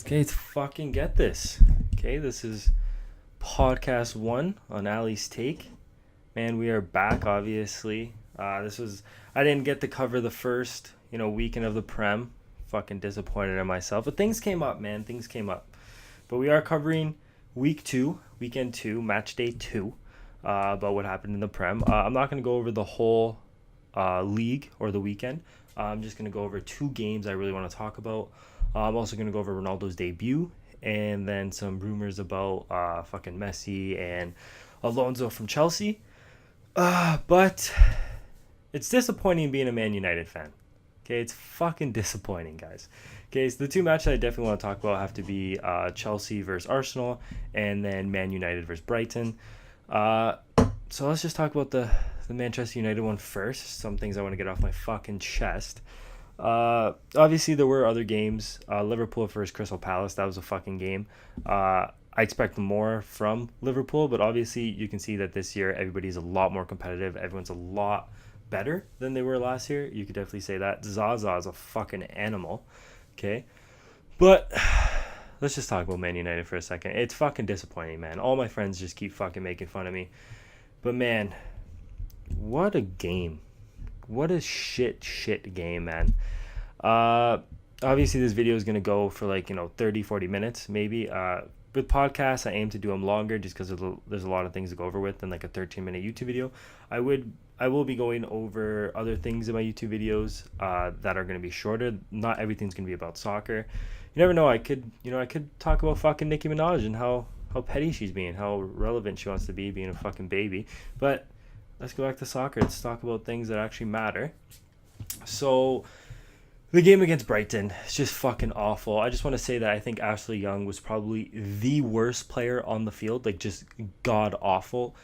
Okay, let's fucking get this. Okay, this is podcast 1 on Ali's Take. Man, we are back, obviously. I didn't get to cover the first, weekend of the Prem. Fucking disappointed in myself. But things came up, man. Things came up. But we are covering weekend 2, match day 2, about what happened in the Prem. I'm not going to go over the whole league or the weekend. I'm just going to go over 2 games I really want to talk about. I'm also going to go over Ronaldo's debut and then some rumors about fucking Messi and Alonso from Chelsea. But it's disappointing being a Man United fan. Okay, it's fucking disappointing, guys. Okay, so the 2 matches I definitely want to talk about have to be Chelsea versus Arsenal and then Man United versus Brighton. So let's just talk about the Manchester United one first. Some things I want to get off my fucking chest. Obviously, there were other games. Liverpool versus Crystal Palace. That was a fucking game. I expect more from Liverpool, but obviously you can see that this year everybody's a lot more competitive. Everyone's a lot better than they were last year. You could definitely say that. Zaza is a fucking animal. Okay. But let's just talk about Man United for a second. It's fucking disappointing, man. All my friends just keep fucking making fun of me. But man, what a game. What a shit game, man. Obviously this video is going to go for 30, 40 minutes maybe. With podcasts, I aim to do them longer just because there's a lot of things to go over with than like a 13-minute YouTube video. I will be going over other things in my YouTube videos that are going to be shorter. Not everything's going to be about soccer. You never know. I could talk about fucking Nicki Minaj and how petty she's being, how relevant she wants to be being a fucking baby. But let's go back to soccer. Let's talk about things that actually matter. So the game against Brighton is just fucking awful. I just want to say that I think Ashley Young was probably the worst player on the field, like just god awful.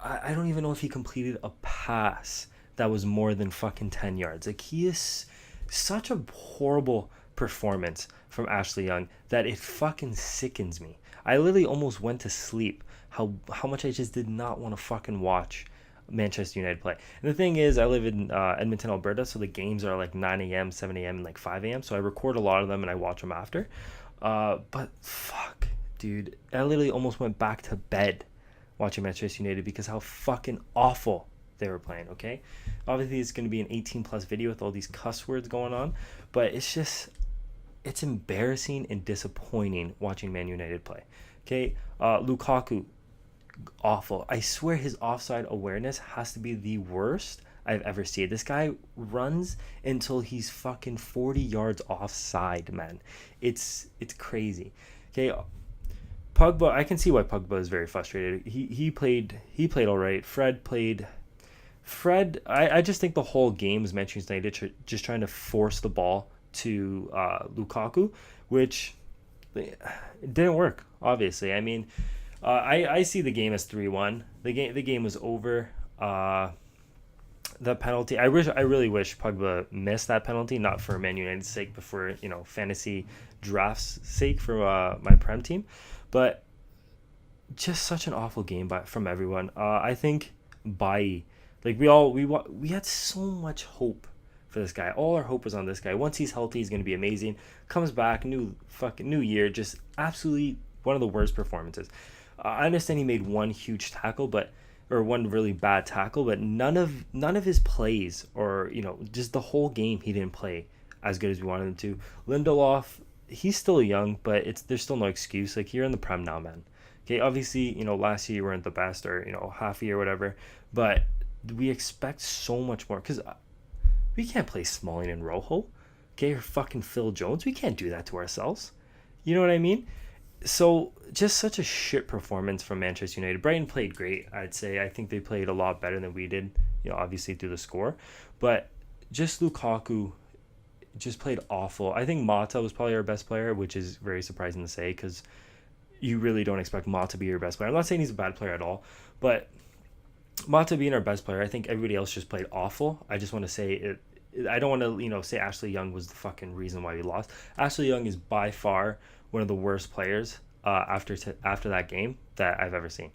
I don't even know if he completed a pass that was more than fucking 10 yards. Like, he is such a horrible performance from Ashley Young that it fucking sickens me. I literally almost went to sleep how much I just did not want to fucking watch Manchester United play. And the thing is, I live in Edmonton, Alberta, so the games are like 9 a.m., 7 a.m., and like 5 a.m., so I record a lot of them and I watch them after. But fuck, dude, I literally almost went back to bed watching Manchester United because how fucking awful they were playing, okay? Obviously, it's going to be an 18-plus video with all these cuss words going on, but it's embarrassing and disappointing watching Man United play, okay? Lukaku, awful. I swear his offside awareness has to be the worst I've ever seen. This guy runs until he's fucking 40 yards offside, man. It's crazy. Okay, Pogba, I can see why Pogba is very frustrated. He played all right. I just think the whole game is Manchester United just trying to force the ball to Lukaku, which it didn't work, obviously. I mean, I see the game as 3-1. The game was over. The penalty. I really wish Pogba missed that penalty, not for Man United's sake, but for fantasy drafts' sake for my Prem team. But just such an awful game from everyone. I think Bailly, like we had so much hope for this guy. All our hope was on this guy. Once he's healthy, he's going to be amazing. Comes back, new year, just absolutely one of the worst performances. I understand he made one huge tackle, or one really bad tackle, but none of his plays, or just the whole game, he didn't play as good as we wanted him to. Lindelof, he's still young, but there's still no excuse. Like, you're in the Prem now, man. Okay, obviously, last year you weren't the best, or half a year, or whatever, but we expect so much more because we can't play Smalling and Rojo, okay, or fucking Phil Jones. We can't do that to ourselves. You know what I mean? So just such a shit performance from Manchester United. Brighton played great, I'd say. I think they played a lot better than we did, obviously through the score. But just Lukaku just played awful. I think Mata was probably our best player, which is very surprising to say because you really don't expect Mata to be your best player. I'm not saying he's a bad player at all, but Mata being our best player, I think everybody else just played awful. I just want to say it. I don't want to, say Ashley Young was the fucking reason why we lost. Ashley Young is by far one of the worst players after that game that I've ever seen.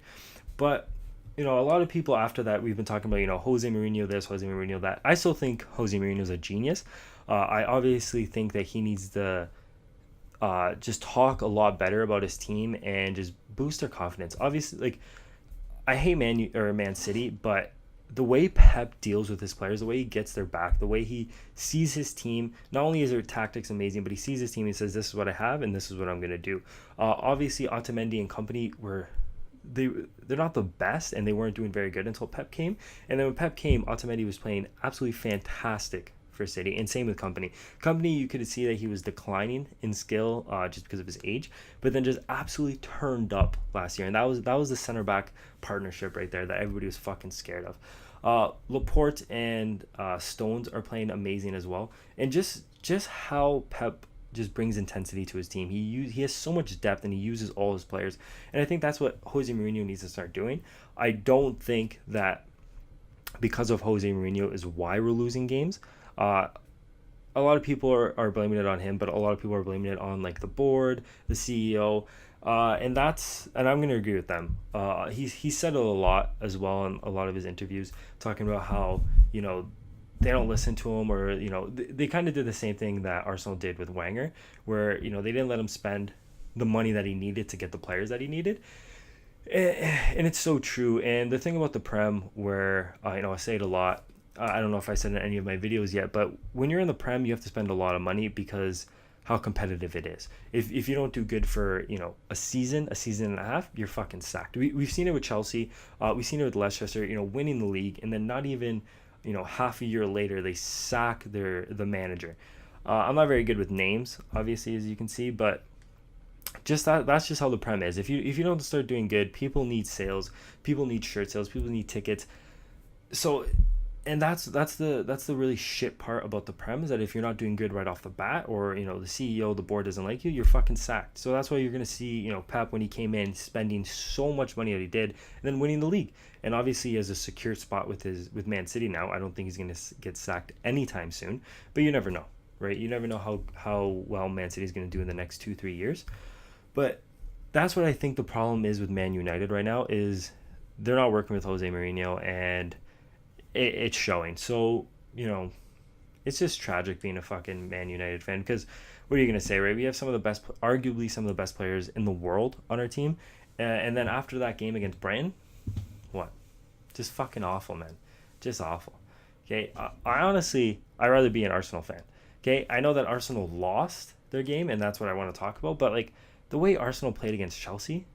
But, a lot of people after that, we've been talking about, Jose Mourinho this, Jose Mourinho that. I still think Jose Mourinho is a genius. I obviously think that he needs to just talk a lot better about his team and just boost their confidence. Obviously, like I hate Man City, but the way Pep deals with his players, the way he gets their back, the way he sees his team, not only is their tactics amazing, but he sees his team and says, "This is what I have, and this is what I'm going to do." Obviously, Otamendi and company were they're not the best, and they weren't doing very good until Pep came. And then when Pep came, Otamendi was playing absolutely fantastic for City, and same with Company. Company, you could see that he was declining in skill just because of his age, but then just absolutely turned up last year, and that was the center back partnership right there that everybody was fucking scared of. Laporte and Stones are playing amazing as well, and just how Pep just brings intensity to his team. He has so much depth and he uses all his players, and I think that's what Jose Mourinho needs to start doing. I don't think that because of Jose Mourinho is why we're losing games. Uh, a lot of people are blaming it on him, but a lot of people are blaming it on like the board, the CEO, and I'm gonna agree with them. He said it a lot as well in a lot of his interviews, talking about how they don't listen to him, or they kind of did the same thing that Arsenal did with Wenger, where they didn't let him spend the money that he needed to get the players that he needed. And it's so true. And the thing about the Prem, where I say it a lot, I don't know if I said it in any of my videos yet, but when you're in the Prem, you have to spend a lot of money because how competitive it is. If you don't do good for a season and a half, you're fucking sacked. We've seen it with Chelsea, we've seen it with Leicester, winning the league, and then not even half a year later they sack the manager. I'm not very good with names, obviously, as you can see, but that's just how the Prem is. If you don't start doing good, people need sales, people need shirt sales, people need tickets. So, and that's the really shit part about the Prem, is that if you're not doing good right off the bat, or the CEO, the board doesn't like you, you're fucking sacked. So that's why you're gonna see Pep, when he came in, spending so much money that he did, and then winning the league. And obviously he has a secure spot with Man City now. I don't think he's gonna get sacked anytime soon, but you never know, right? You never know how well Man City is gonna do in the next 2-3 years. But that's what I think the problem is with Man United right now, is they're not working with Jose Mourinho, and it's showing. So, it's just tragic being a fucking Man United fan, because what are you going to say, right? We have arguably some of the best players in the world on our team. And then after that game against Brighton, what? Just fucking awful, man. Just awful. Okay, I honestly, I'd rather be an Arsenal fan. Okay, I know that Arsenal lost their game, and that's what I want to talk about, but like, the way Arsenal played against Chelsea,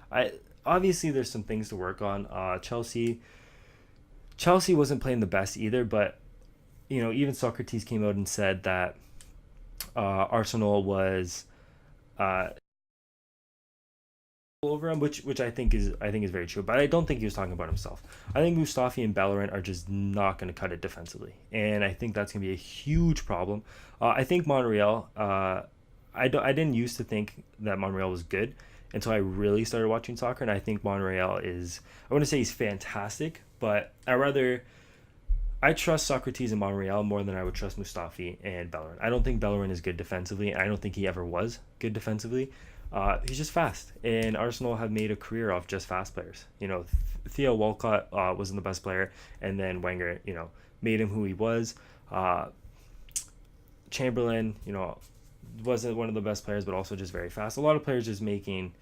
I obviously there's some things to work on. Chelsea wasn't playing the best either, but even Socrates came out and said that Arsenal was over him, which I think is very true. But I don't think he was talking about himself. I think Mustafi and Bellerin are just not going to cut it defensively, and I think that's going to be a huge problem. I think Monreal. I didn't used to think that Monreal was good until I really started watching soccer, and I think Monreal is. I wouldn't say he's fantastic, but I trust Socrates and Monreal more than I would trust Mustafi and Bellerin. I don't think Bellerin is good defensively, and I don't think he ever was good defensively. He's just fast, and Arsenal have made a career off just fast players. Theo Walcott wasn't the best player, and then Wenger, made him who he was. Chamberlain, wasn't one of the best players, but also just very fast. A lot of players just making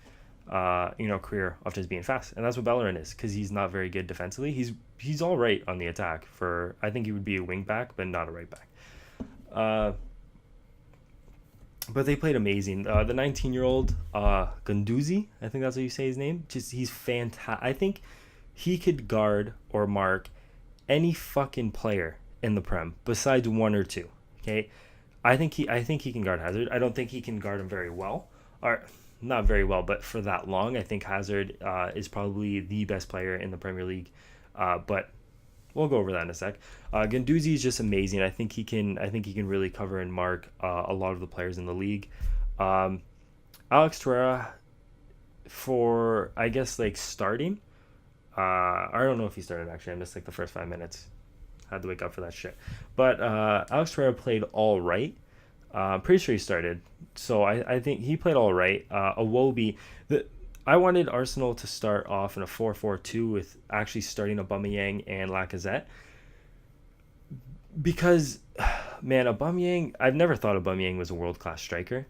career off just being fast, and that's what Bellerin is, because he's not very good defensively. He's all right on the attack. I think he would be a wing back, but not a right back. But they played amazing. The 19-year-old Gunduzi, I think that's how you say his name. He's fantastic. I think he could guard or mark any fucking player in the Prem besides one or two. Okay, I think he can guard Hazard. I don't think he can guard him very well, or not very well, but for that long. I think Hazard is probably the best player in the Premier League, but we'll go over that in a sec. Guendouzi is just amazing. I think he can really cover and mark a lot of the players in the league. Alex Torreira, for I guess like starting. I don't know if he started actually. I missed like the first 5 minutes. Had to wake up for that shit. But Alex Torreira played all right. I'm pretty sure he started. So I think he played all right. Iwobi, I wanted Arsenal to start off in a 4-4-2 with actually starting Aubameyang and Lacazette. Because, man, Aubameyang, I've never thought Aubameyang was a world-class striker.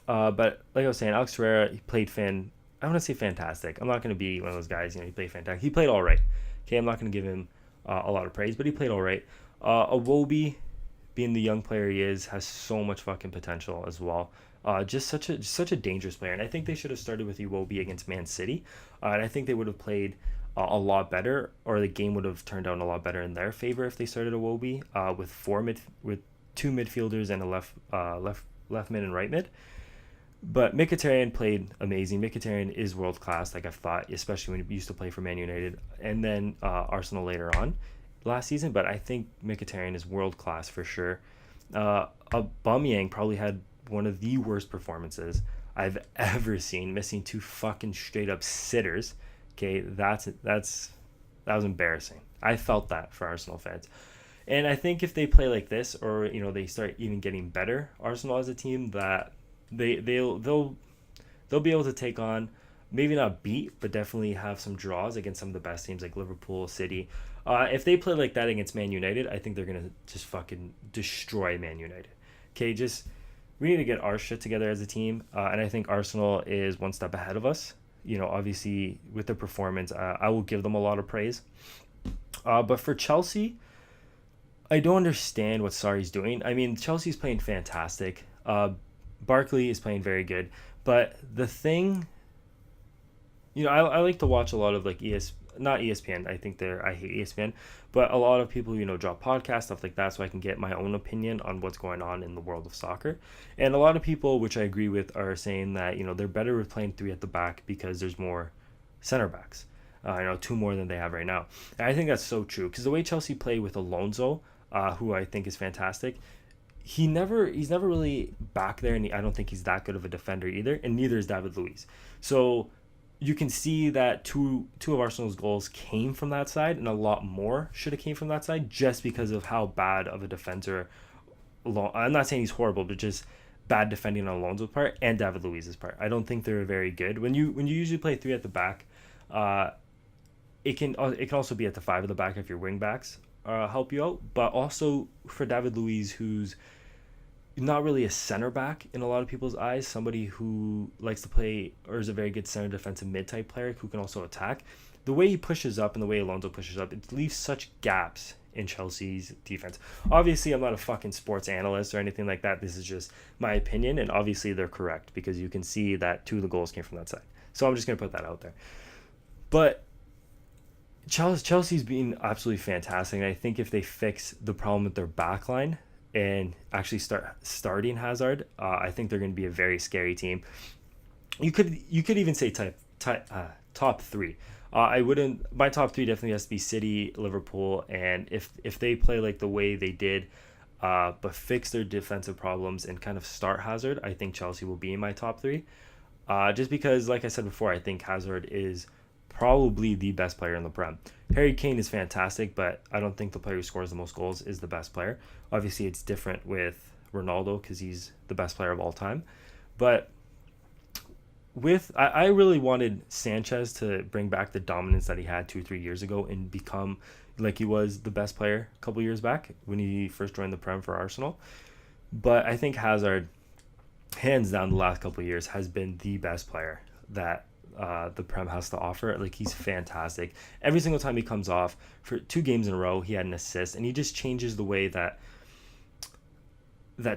But like I was saying, Alex Ferreira, he played I want to say fantastic. I'm not going to be one of those guys, he played fantastic. He played all right. Okay, I'm not going to give him a lot of praise, but he played all right. Iwobi, being the young player he is, has so much fucking potential as well. Just such a dangerous player, and I think they should have started with Iwobi against Man City, and I think they would have played a lot better, or the game would have turned out a lot better in their favor if they started Iwobi with two midfielders and a left mid and right mid. But Mkhitaryan played amazing. Mkhitaryan is world class, like I thought, especially when he used to play for Man United and then Arsenal later on last season. But I think Mkhitaryan is world class for sure. Aubameyang probably had one of the worst performances I've ever seen, missing two fucking straight up sitters. Okay, that was embarrassing. I felt that for Arsenal fans. And I think if they play like this, or they start even getting better, Arsenal as a team, that they'll be able to take on, maybe not beat, but definitely have some draws against some of the best teams like Liverpool, City. If they play like that against Man United, I think they're gonna just fucking destroy Man United. Okay, we need to get our shit together as a team, and I think Arsenal is one step ahead of us. Obviously with their performance, I will give them a lot of praise. But for Chelsea, I don't understand what Sarri's doing. I mean, Chelsea's playing fantastic. Barkley is playing very good, but the thing, I like to watch a lot of like not ESPN. I hate ESPN, but a lot of people drop podcasts, stuff like that, so I can get my own opinion on what's going on in the world of soccer. And a lot of people, which I agree with, are saying that they're better with playing three at the back because there's more center backs. Two more than they have right now. And I think that's so true, because the way Chelsea play with Alonso, who I think is fantastic, he's never really back there, and I don't think he's that good of a defender either, and neither is David Luiz. So you can see that two of Arsenal's goals came from that side, and a lot more should have came from that side, just because of how bad of a defender. I'm not saying he's horrible, but just bad defending on Alonso's part and David Luiz's part. I don't think they're very good. When you usually play three at the back, it can also be at the five at the back if your wing backs help you out. But also for David Luiz, who's not really a center back in a lot of people's eyes, somebody who likes to play, or is a very good center defensive mid type player who can also attack. The way he pushes up and the way Alonso pushes up, it leaves such gaps in Chelsea's defense. Obviously, I'm not a fucking sports analyst or anything like that. This is just my opinion, and obviously they're correct, because you can see that two of the goals came from that side. So I'm just going to put that out there. But Chelsea's been absolutely fantastic, and I think if they fix the problem with their back line and actually starting Hazard, I think they're going to be a very scary team. You could even say top three. I wouldn't. My top three definitely has to be City, Liverpool, and if they play like the way they did, but fix their defensive problems and kind of start Hazard, I think Chelsea will be in my top three. Just because, like I said before, I think Hazard is probably the best player in the Prem. Harry Kane is fantastic, but I don't think the player who scores the most goals is the best player. Obviously, it's different with Ronaldo because he's the best player of all time. But I really wanted Sanchez to bring back the dominance that he had 2-3 years ago and become like he was the best player a couple years back when he first joined the Prem for Arsenal. But I think Hazard, hands down, the last couple of years has been the best player that the Prem has to offer. Like, he's fantastic. Every single time he comes off, for 2 games in a row, he had an assist, and he just changes the way that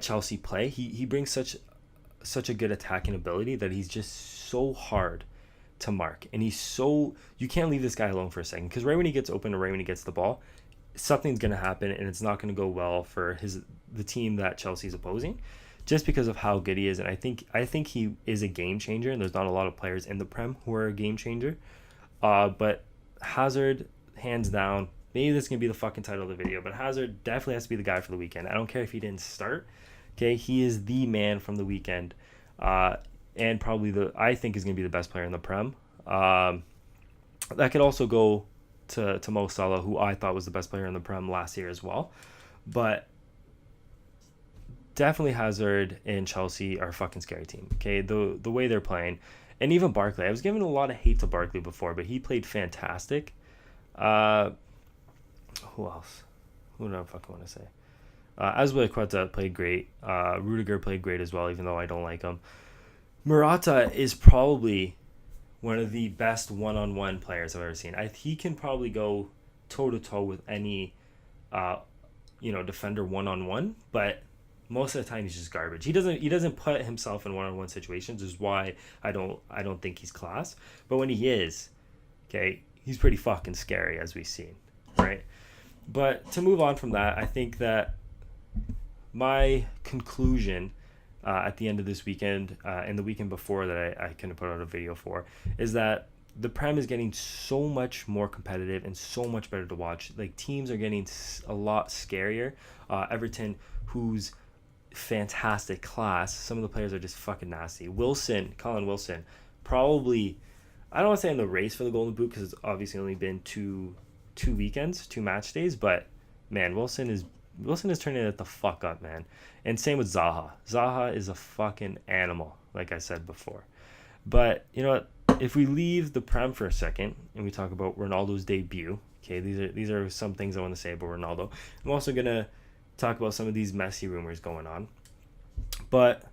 Chelsea play. He brings such a good attacking ability that he's just so hard to mark, and you can't leave this guy alone for a second, because right when he gets open or right when he gets the ball, something's going to happen, and it's not going to go well for the team that Chelsea's opposing, just because of how good he is. And I think he is a game changer, and there's not a lot of players in the Prem who are a game changer. But Hazard, hands down, maybe this is going to be the fucking title of the video, but Hazard definitely has to be the guy for the weekend. I don't care if he didn't start. Okay, he is the man from the weekend, and probably I think is going to be the best player in the Prem. That could also go to Mo Salah, who I thought was the best player in the Prem last year as well. But definitely Hazard and Chelsea are a fucking scary team. Okay, the way they're playing, and even Barkley. I was giving a lot of hate to Barkley before, but he played fantastic. Who else? Who do I fucking want to say? Azpilicueta played great. Rudiger played great as well, even though I don't like him. Murata is probably one of the best one-on-one players I've ever seen. He can probably go toe-to-toe with any defender one-on-one, but most of the time he's just garbage. He doesn't put himself in one-on-one situations, is why I don't think he's class. But when he is, okay, he's pretty fucking scary, as we've seen, right? But to move on from that, I think that my conclusion at the end of this weekend and the weekend before that I couldn't put out a video for is that the Prem is getting so much more competitive and so much better to watch. Like, teams are getting a lot scarier. Everton, who's fantastic class, some of the players are just fucking nasty. Colin Wilson, probably, I don't want to say in the race for the Golden Boot because it's obviously only been two weekends, 2 match days, but man, Wilson is turning it the fuck up, man. And same with Zaha. Zaha is a fucking animal, like I said before. But you know what? If we leave the Prem for a second and we talk about Ronaldo's debut, okay, these are some things I want to say about Ronaldo. I'm also gonna talk about some of these Messi rumors going on. But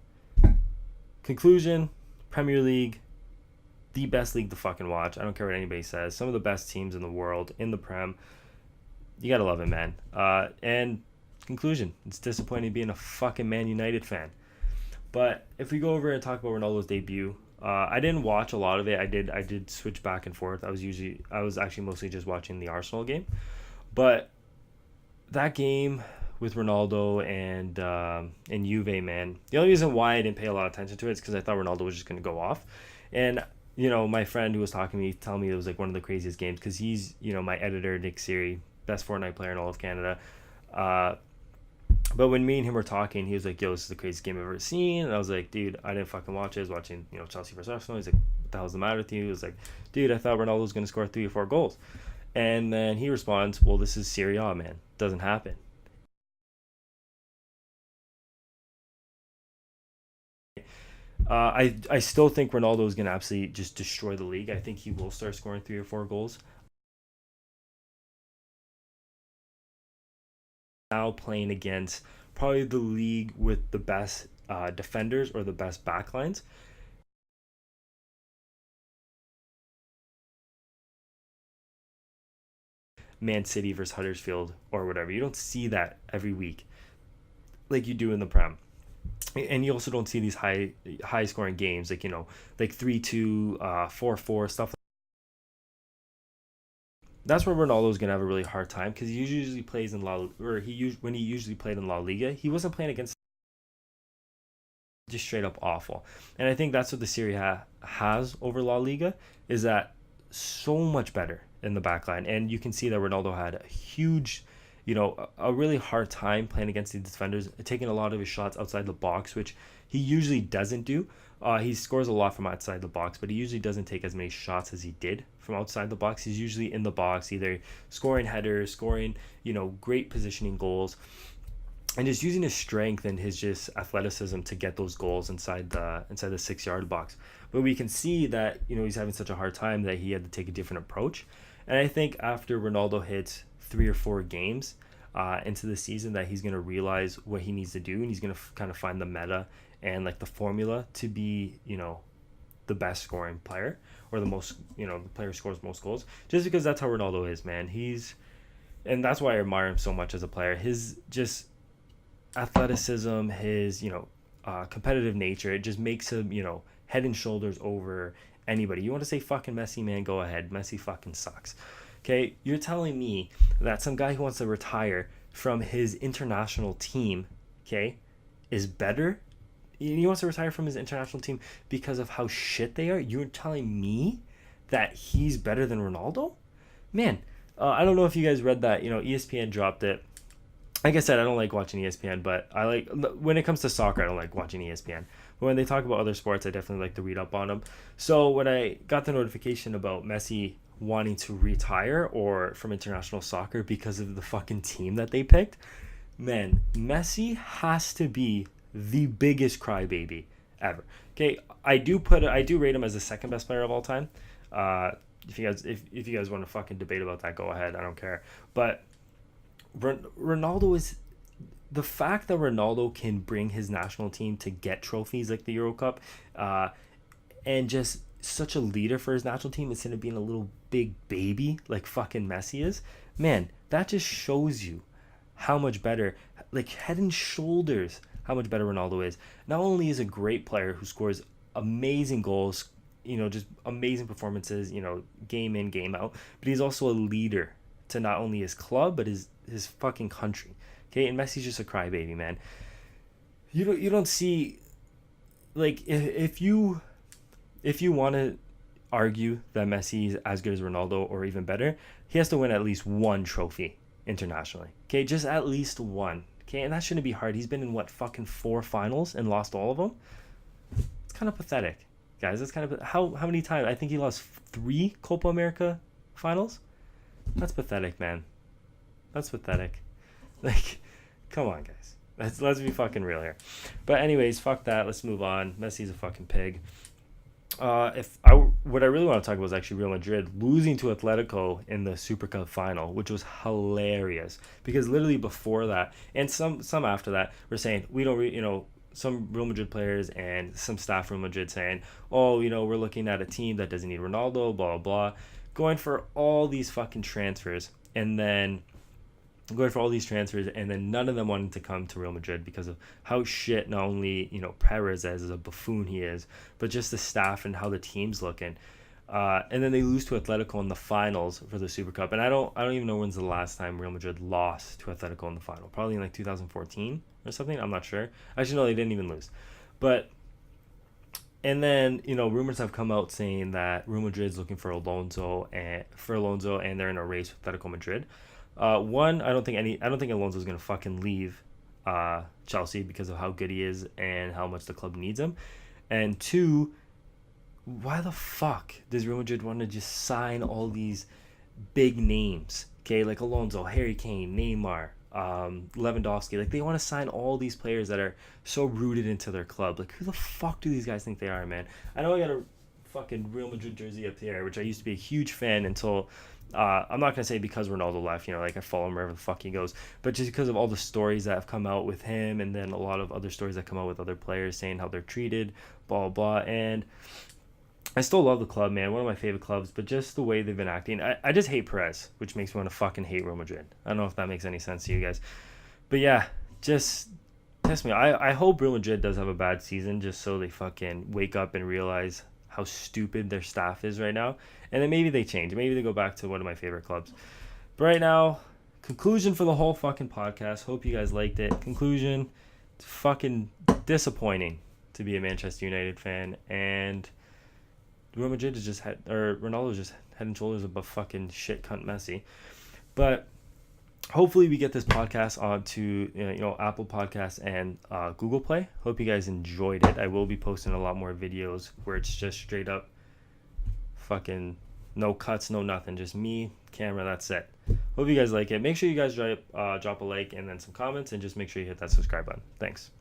conclusion: Premier League, the best league to fucking watch. I don't care what anybody says. Some of the best teams in the world in the Prem. You gotta love it, man. And conclusion: it's disappointing being a fucking Man United fan. But if we go over and talk about Ronaldo's debut, I didn't watch a lot of it. I did switch back and forth. I was actually mostly just watching the Arsenal game. But that game with Ronaldo and Juve, man, the only reason why I didn't pay a lot of attention to it is because I thought Ronaldo was just going to go off. And my friend who was talking to me telling me it was like one of the craziest games because he's my editor, Nick Siri, best Fortnite player in all of Canada. But when me and him were talking, he was like, yo, this is the craziest game I've ever seen. And I was like, dude, I didn't fucking watch it. I was watching, Chelsea versus Arsenal. He's like, what the hell's the matter with you? He was like, dude, I thought Ronaldo was going to score 3 or 4 goals. And then he responds, well, this is Serie A, man. Doesn't happen. I still think Ronaldo is going to absolutely just destroy the league. I think he will start scoring 3 or 4 goals. Now playing against probably the league with the best defenders or the best backlines. Man City versus Huddersfield or whatever. You don't see that every week like you do in the Prem. And you also don't see these high scoring games like 3-2, 4-4 stuff. That's where Ronaldo's gonna have a really hard time because he usually plays in when he usually played in La Liga, he wasn't playing against just straight up awful. And I think that's what the Serie A has over La Liga is that so much better in the back line. And you can see that Ronaldo had a huge, a really hard time playing against these defenders, taking a lot of his shots outside the box, which he usually doesn't do. He scores a lot from outside the box, but he usually doesn't take as many shots as he did from outside the box. He's usually in the box, either scoring headers, scoring, great positioning goals, and just using his strength and his just athleticism to get those goals inside the 6-yard box. But we can see that he's having such a hard time that he had to take a different approach. And I think after Ronaldo hits 3 or 4 games into the season, that he's going to realize what he needs to do, and he's going to kind of find the meta and like the formula to be the best scoring player or the most the player who scores most goals, just because that's how Ronaldo is, man. And that's why I admire him so much as a player. His just athleticism, his competitive nature, it just makes him head and shoulders over anybody. You want to say fucking Messi, man, go ahead. Messi fucking sucks. Okay, you're telling me that some guy who wants to retire from his international team, okay, is better? He wants to retire from his international team because of how shit they are? You're telling me that he's better than Ronaldo? Man, I don't know if you guys read that. ESPN dropped it. Like I said, I don't like watching ESPN, but when it comes to soccer, I don't like watching ESPN. But when they talk about other sports, I definitely like to read up on them. So when I got the notification about Messi wanting to retire or from international soccer because of the fucking team that they picked, man, Messi has to be the biggest crybaby ever. Okay, I do rate him as the second best player of all time. If you guys want to fucking debate about that, go ahead. I don't care. But Ronaldo is the fact that Ronaldo can bring his national team to get trophies like the Euro Cup, and just such a leader for his national team instead of being a little big baby like fucking Messi is, man, that just shows you how much better, like head and shoulders, how much better Ronaldo is. Not only is a great player who scores amazing goals, just amazing performances, game in, game out, but he's also a leader to not only his club but his fucking country. Okay, and Messi's just a crybaby, man. You don't see, like, if you want to argue that Messi is as good as Ronaldo or even better, he has to win at least one trophy internationally. Okay, just at least one. Okay, and that shouldn't be hard. He's been in fucking 4 finals and lost all of them. It's kind of pathetic, guys. It's kind of how many times? I think he lost 3 Copa America finals. That's pathetic, man. That's pathetic. Like, come on, guys. Let's be fucking real here. But anyways, fuck that. Let's move on. Messi's a fucking pig. What I really want to talk about is actually Real Madrid losing to Atletico in the Super Cup final, which was hilarious because literally before that and some after that were saying we don't some Real Madrid players and some staff from Madrid saying, oh, we're looking at a team that doesn't need Ronaldo, blah blah blah, going for all these fucking transfers and then none of them wanted to come to Real Madrid because of how shit not only Perez as a buffoon he is, but just the staff and how the team's looking. And then they lose to Atletico in the finals for the Super Cup. And I don't even know when's the last time Real Madrid lost to Atletico in the final. Probably in like 2014 or something. I'm not sure. Actually, no, they didn't even lose. And then rumors have come out saying that Real Madrid's looking for Alonso and they're in a race with Atletico Madrid. One, I don't think Alonso's gonna fucking leave Chelsea because of how good he is and how much the club needs him. And 2, why the fuck does Real Madrid want to just sign all these big names? Okay, like Alonso, Harry Kane, Neymar, Lewandowski. Like, they want to sign all these players that are so rooted into their club. Like, who the fuck do these guys think they are, man? I know I got a fucking Real Madrid jersey up here, which I used to be a huge fan until I'm not gonna say because Ronaldo left, like I follow him wherever the fuck he goes, but just because of all the stories that have come out with him, and then a lot of other stories that come out with other players saying how they're treated, blah blah. And I still love the club, man. One of my favorite clubs, but just the way they've been acting, I just hate Perez, which makes me want to fucking hate Real Madrid. I don't know if that makes any sense to you guys, but yeah, just test me. I hope Real Madrid does have a bad season, just so they fucking wake up and realize how stupid their staff is right now, and then maybe they change. Maybe they go back to one of my favorite clubs. But right now, conclusion for the whole fucking podcast. Hope you guys liked it. Conclusion: it's fucking disappointing to be a Manchester United fan, and Real Madrid is Ronaldo is just head and shoulders above fucking shit cunt Messi. But hopefully we get this podcast onto Apple Podcasts and Google Play. Hope you guys enjoyed it. I will be posting a lot more videos where it's just straight up fucking no cuts, no nothing, just me, camera, that's it. Hope you guys like it. Make sure you guys drop a like and then some comments, and just make sure you hit that subscribe button. Thanks.